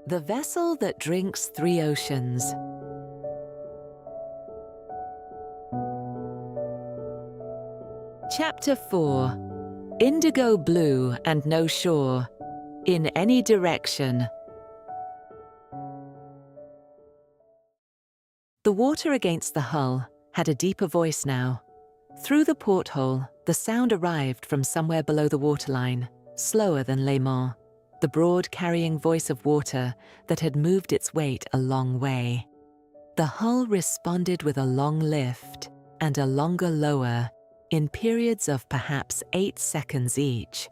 The Vessel That Drinks Three Oceans. Chapter 4. Indigo Blue and No Shore. In Any Direction. The water against the hull had a deeper voice now. Through the porthole, the sound arrived from somewhere below the waterline, slower than Léman, the broad carrying voice of water that had moved its weight a long way. The hull responded with a long lift and a longer lower, in periods of perhaps 8 seconds each,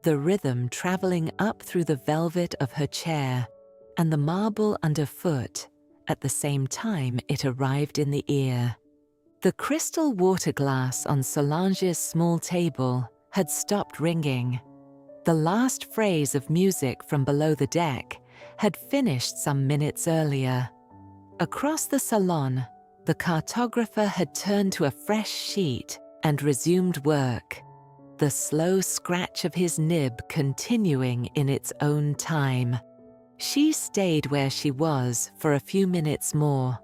the rhythm traveling up through the velvet of her chair and the marble underfoot at the same time it arrived in the ear. The crystal water glass on Solange's small table had stopped ringing. The last phrase of music from below the deck had finished some minutes earlier. Across the salon, the cartographer had turned to a fresh sheet and resumed work, the slow scratch of his nib continuing in its own time. She stayed where she was for a few minutes more.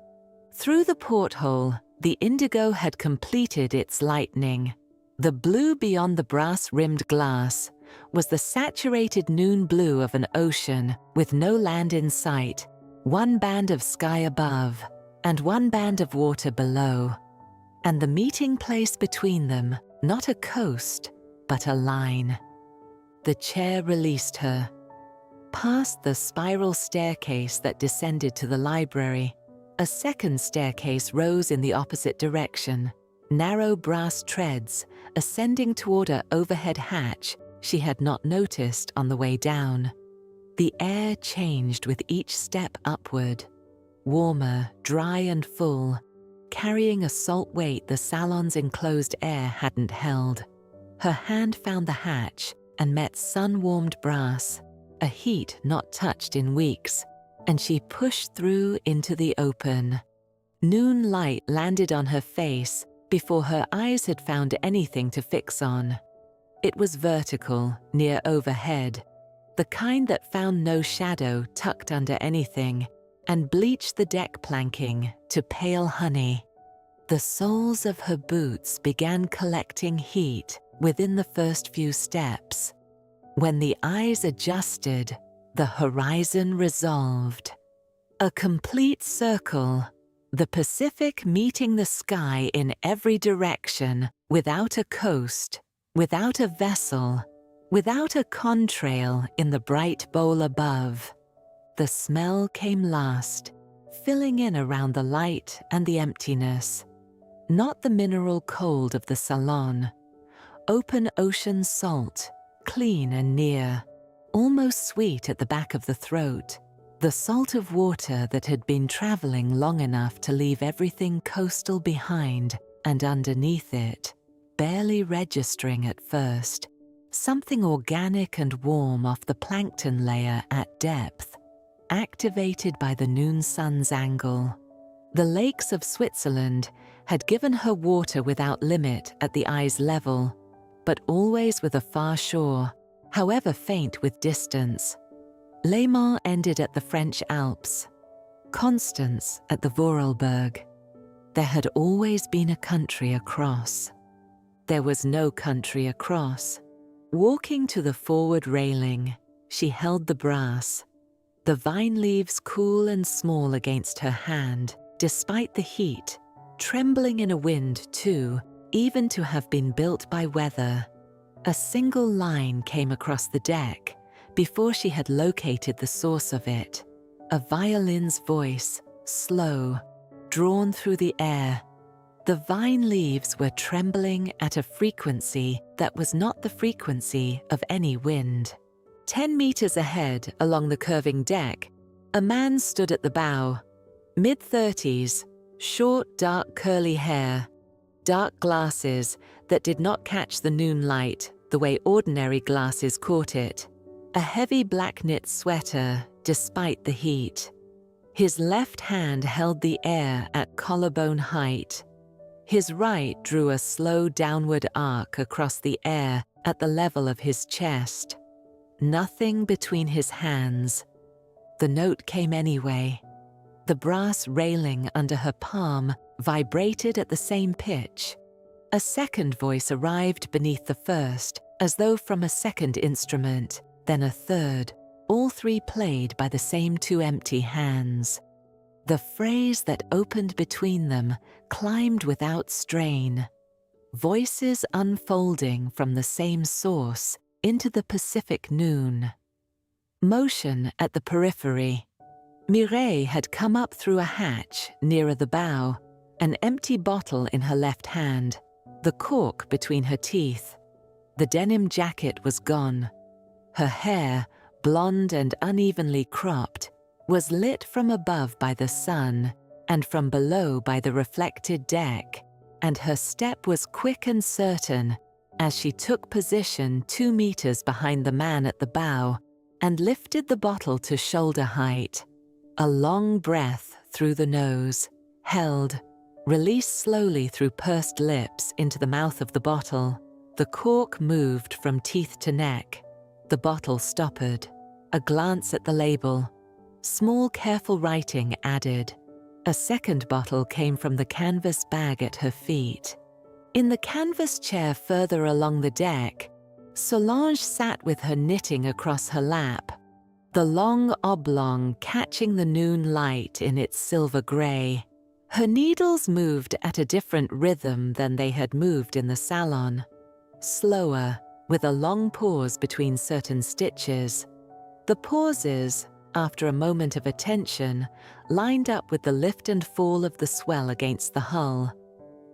Through the porthole, the Indigo had completed its lightening. The blue beyond the brass-rimmed glass was the saturated noon blue of an ocean with no land in sight, one band of sky above and one band of water below, and the meeting place between them, not a coast, but a line. The chair released her. Past the spiral staircase that descended to the library, a second staircase rose in the opposite direction, narrow brass treads ascending toward an overhead hatch she had not noticed on the way down. The air changed with each step upward, warmer, dry and full, carrying a salt weight the salon's enclosed air hadn't held. Her hand found the hatch and met sun-warmed brass, a heat not touched in weeks, and she pushed through into the open. Noon light landed on her face before her eyes had found anything to fix on. It was vertical, near overhead, the kind that found no shadow tucked under anything and bleached the deck planking to pale honey. The soles of her boots began collecting heat within the first few steps. When the eyes adjusted, the horizon resolved. A complete circle, the Pacific meeting the sky in every direction, without a coast, without a vessel, without a contrail in the bright bowl above. The smell came last, filling in around the light and the emptiness. Not the mineral cold of the salon. Open ocean salt, clean and near, almost sweet at the back of the throat. The salt of water that had been traveling long enough to leave everything coastal behind and underneath it, barely registering at first, something organic and warm off the plankton layer at depth, activated by the noon sun's angle. The lakes of Switzerland had given her water without limit at the eye's level, but always with a far shore, however faint with distance. Léman ended at the French Alps, Constance at the Vorarlberg. There had always been a country across. There was no country across. Walking to the forward railing, she held the brass, the vine leaves cool and small against her hand, despite the heat, trembling in a wind too, even to have been built by weather. A single line came across the deck before she had located the source of it. A violin's voice, slow, drawn through the air. The vine leaves were trembling at a frequency that was not the frequency of any wind. 10 meters ahead, along the curving deck, a man stood at the bow, mid-30s, short, dark, curly hair, dark glasses that did not catch the noon light the way ordinary glasses caught it, a heavy black knit sweater despite the heat. His left hand held the air at collarbone height. His right drew a slow downward arc across the air at the level of his chest. Nothing between his hands. the note came anyway. The brass railing under her palm vibrated at the same pitch. A second voice arrived beneath the first, as though from a second instrument, then a third, all three played by the same two empty hands. The phrase that opened between them climbed without strain. Voices unfolding from the same source into the Pacific noon. Motion at the periphery. Mireille had come up through a hatch nearer the bow, an empty bottle in her left hand, the cork between her teeth. The denim jacket was gone. Her hair, blonde and unevenly cropped, was lit from above by the sun and from below by the reflected deck, and her step was quick and certain as she took position 2 meters behind the man at the bow and lifted the bottle to shoulder height. A long breath through the nose, held, released slowly through pursed lips into the mouth of the bottle. The cork moved from teeth to neck. The bottle stoppered. A glance at the label. Small, careful writing added. A second bottle came from the canvas bag at her feet. In the canvas chair further along the deck, Solange sat with her knitting across her lap, the long oblong catching the noon light in its silver grey. Her needles moved at a different rhythm than they had moved in the salon. Slower, with a long pause between certain stitches. The pauses, after a moment of attention, lined up with the lift and fall of the swell against the hull.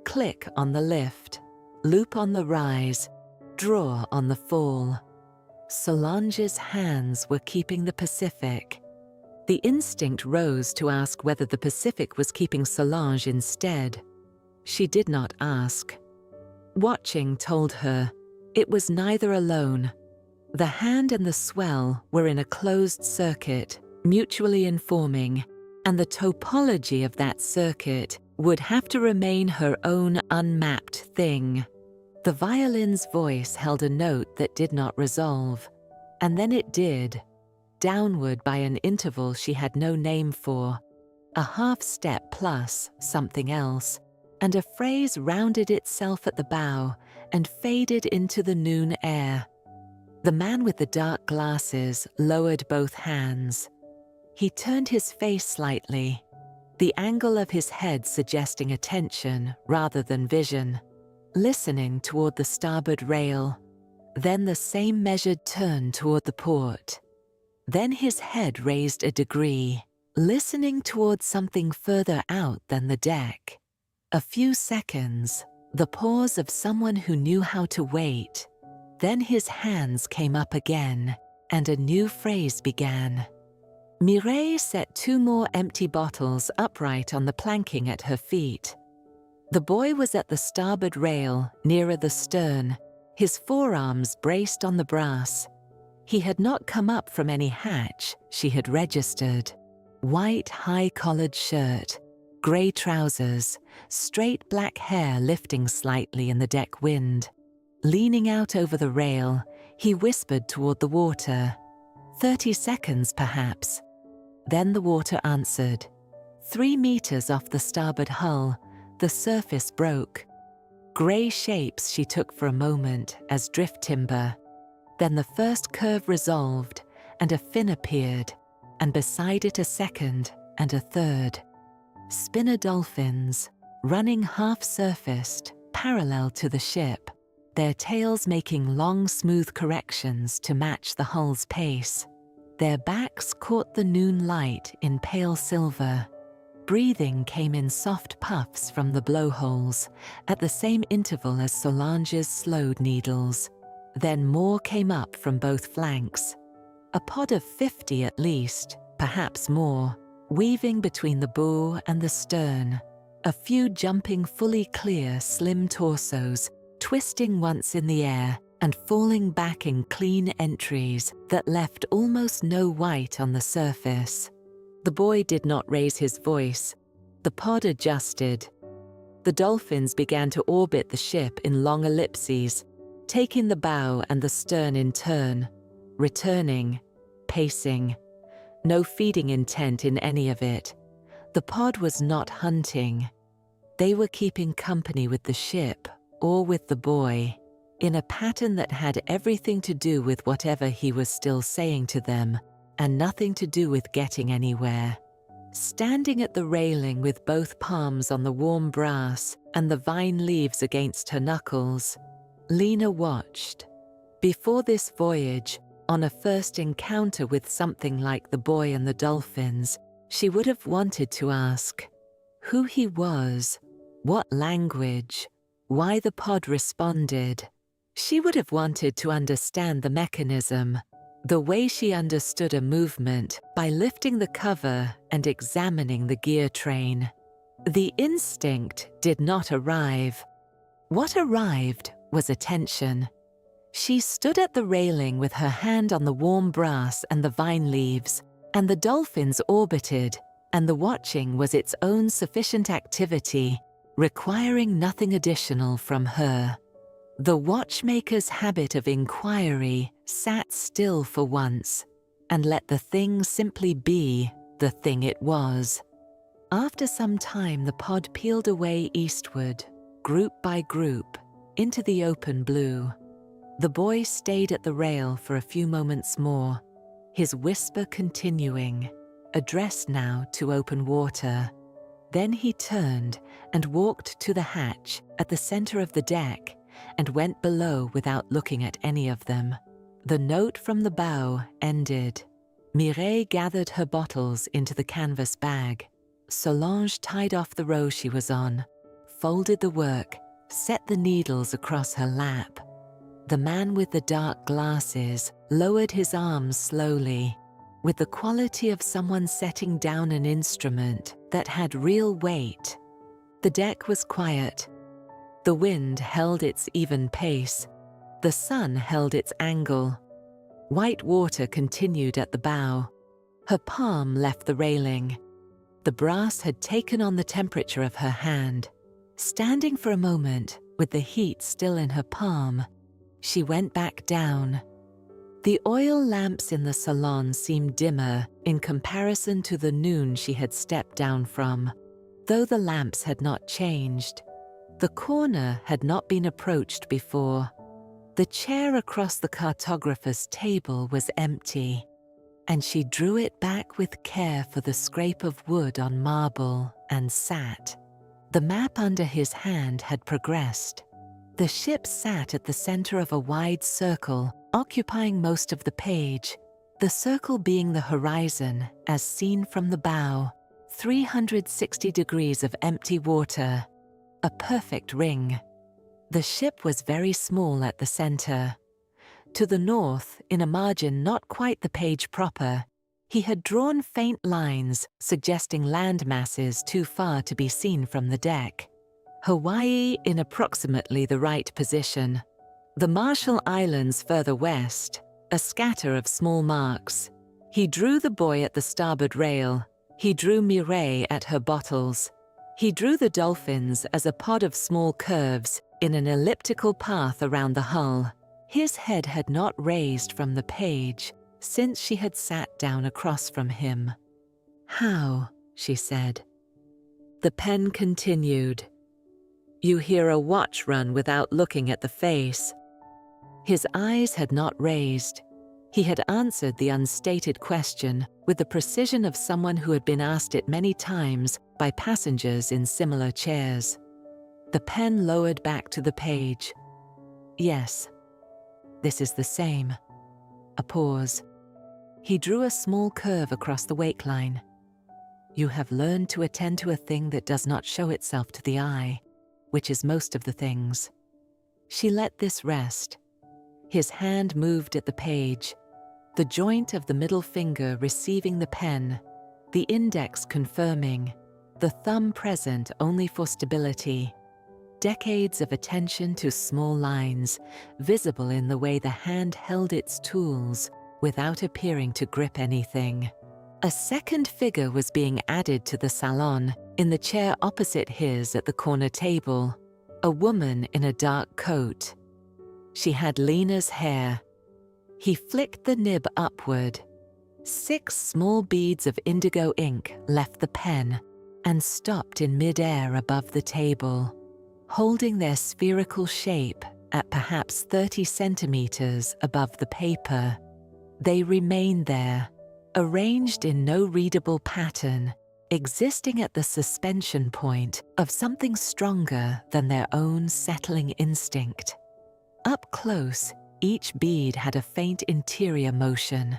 Click on the lift, loop on the rise, draw on the fall. Solange's hands were keeping the Pacific. The instinct rose to ask whether the Pacific was keeping Solange instead. She did not ask. Watching told her it was neither alone. The hand and the swell were in a closed circuit, mutually informing, and the topology of that circuit would have to remain her own unmapped thing. The violin's voice held a note that did not resolve, and then it did, downward by an interval she had no name for, a half step plus something else, and a phrase rounded itself at the bow and faded into the noon air. The man with the dark glasses lowered both hands. He turned his face slightly, the angle of his head suggesting attention rather than vision, listening toward the starboard rail, then the same measured turn toward the port. Then his head raised a degree, listening toward something further out than the deck. A few seconds, the pause of someone who knew how to wait. Then his hands came up again, and a new phrase began. Mireille set 2 more empty bottles upright on the planking at her feet. The boy was at the starboard rail, nearer the stern, his forearms braced on the brass. He had not come up from any hatch, she had registered. White high-collared shirt, grey trousers, straight black hair lifting slightly in the deck wind. Leaning out over the rail, he whispered toward the water. 30 seconds, perhaps. Then the water answered. 3 meters off the starboard hull, the surface broke. Grey shapes she took for a moment as drift timber. Then the first curve resolved, and a fin appeared, and beside it a second and a third. Spinner dolphins, running half-surfaced, parallel to the ship, their tails making long, smooth corrections to match the hull's pace. Their backs caught the noon light in pale silver. Breathing came in soft puffs from the blowholes, at the same interval as Solange's slowed needles. Then more came up from both flanks. A pod of 50 at least, perhaps more, weaving between the bow and the stern. A few jumping fully clear, slim torsos, twisting once in the air and falling back in clean entries that left almost no white on the surface. The boy did not raise his voice. The pod adjusted. The dolphins began to orbit the ship in long ellipses, taking the bow and the stern in turn, returning, pacing. no feeding intent in any of it. The pod was not hunting. They were keeping company with the ship, or with the boy, in a pattern that had everything to do with whatever he was still saying to them, and nothing to do with getting anywhere. Standing at the railing with both palms on the warm brass and the vine leaves against her knuckles, Lena watched. Before this voyage, on a first encounter with something like the boy and the dolphins, she would have wanted to ask who he was, what language, why the pod responded. She would have wanted to understand the mechanism, the way she understood a movement by lifting the cover and examining the gear train. The instinct did not arrive. What arrived was attention. She stood at the railing with her hand on the warm brass and the vine leaves, and the dolphins orbited, and the watching was its own sufficient activity, requiring nothing additional from her. The watchmaker's habit of inquiry sat still for once, and let the thing simply be the thing it was. After some time, the pod peeled away eastward, group by group, into the open blue. The boy stayed at the rail for a few moments more, his whisper continuing, addressed now to open water. Then he turned and walked to the hatch at the center of the deck and went below without looking at any of them. The note from the bow ended. Mireille gathered her bottles into the canvas bag. Solange tied off the row she was on, folded the work, set the needles across her lap. The man with the dark glasses lowered his arms slowly, with the quality of someone setting down an instrument that had real weight. The deck was quiet. The wind held its even pace. The sun held its angle. White water continued at the bow. Her palm left the railing. The brass had taken on the temperature of her hand. Standing for a moment, with the heat still in her palm, she went back down. The oil lamps in the salon seemed dimmer in comparison to the noon she had stepped down from, though the lamps had not changed. The corner had not been approached before. The chair across the cartographer's table was empty, and she drew it back with care for the scrape of wood on marble and sat. The map under his hand had progressed. The ship sat at the center of a wide circle, occupying most of the page, the circle being the horizon as seen from the bow, 360 degrees of empty water, a perfect ring. The ship was very small at the center. To the north, in a margin not quite the page proper, he had drawn faint lines suggesting land masses too far to be seen from the deck. Hawaii in approximately the right position. The Marshall Islands further west, a scatter of small marks. He drew the boy at the starboard rail. He drew Mireille at her bottles. He drew the dolphins as a pod of small curves in an elliptical path around the hull. His head had not raised from the page since she had sat down across from him. "How?" she said. The pen continued. "You hear a watch run without looking at the face." His eyes had not raised. He had answered the unstated question with the precision of someone who had been asked it many times by passengers in similar chairs. The pen lowered back to the page. "Yes, this is the same." A pause. He drew a small curve across the wake line. "You have learned to attend to a thing that does not show itself to the eye, which is most of the things." She let this rest. His hand moved at the page, the joint of the middle finger receiving the pen, the index confirming, the thumb present only for stability. Decades of attention to small lines, visible in the way the hand held its tools without appearing to grip anything. A second figure was being added to the salon in the chair opposite his at the corner table, a woman in a dark coat. She had Lena's hair. He flicked the nib upward. 6 small beads of indigo ink left the pen and stopped in mid-air above the table, holding their spherical shape at perhaps 30 centimeters above the paper. They remained there, arranged in no readable pattern, existing at the suspension point of something stronger than their own settling instinct. Up close, each bead had a faint interior motion,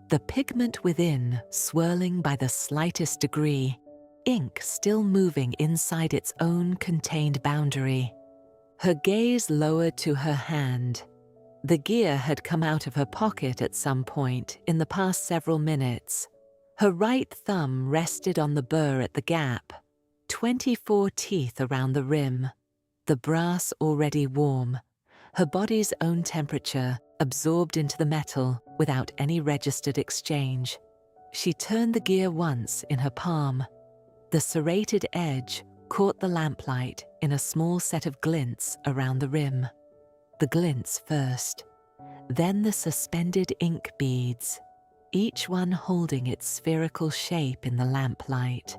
the pigment within swirling by the slightest degree, ink still moving inside its own contained boundary. Her gaze lowered to her hand. The gear had come out of her pocket at some point in the past several minutes. Her right thumb rested on the burr at the gap, 24 teeth around the rim, the brass already warm, her body's own temperature absorbed into the metal without any registered exchange. She turned the gear once in her palm. The serrated edge caught the lamplight in a small set of glints around the rim. The glints first, then the suspended ink beads, each one holding its spherical shape in the lamplight,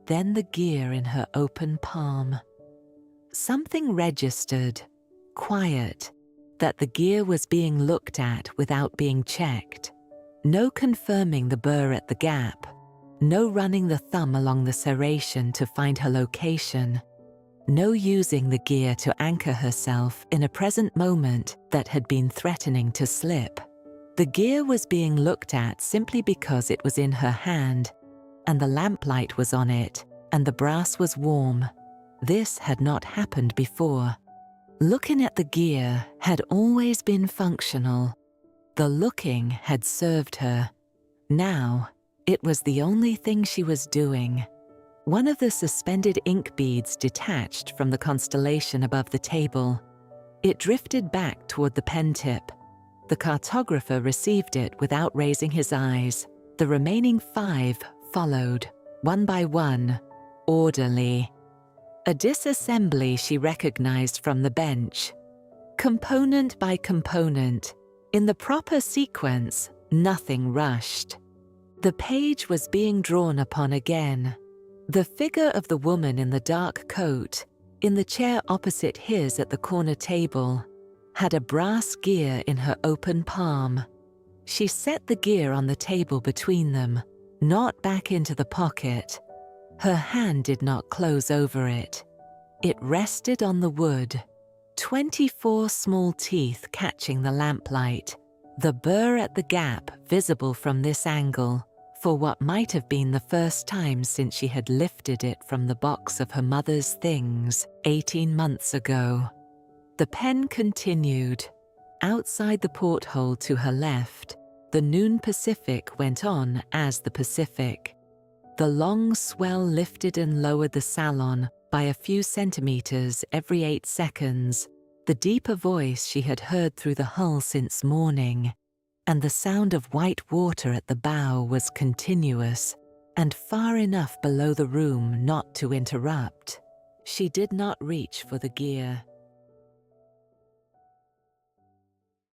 then the gear in her open palm. Something registered, quiet, that the gear was being looked at without being checked. No confirming the burr at the gap, no running the thumb along the serration to find her location, no using the gear to anchor herself in a present moment that had been threatening to slip. The gear was being looked at simply because it was in her hand, and the lamplight was on it, and the brass was warm. This had not happened before. Looking at the gear had always been functional. The looking had served her. Now, it was the only thing she was doing. One of the suspended ink beads detached from the constellation above the table. It drifted back toward the pen tip. The cartographer received it without raising his eyes. The remaining 5 followed, one by one, orderly. A disassembly she recognized from the bench. Component by component, in the proper sequence, nothing rushed. The page was being drawn upon again. The figure of the woman in the dark coat, in the chair opposite his at the corner table, had a brass gear in her open palm. She set the gear on the table between them, not back into the pocket. Her hand did not close over it. It rested on the wood, 24 small teeth catching the lamplight, the burr at the gap visible from this angle, for what might have been the first time since she had lifted it from the box of her mother's things 18 months ago. The pen continued. Outside the porthole to her left, the noon Pacific went on as the Pacific. The long swell lifted and lowered the salon by a few centimeters every 8 seconds, the deeper voice she had heard through the hull since morning, and the sound of white water at the bow was continuous and far enough below the room not to interrupt. She did not reach for the gear.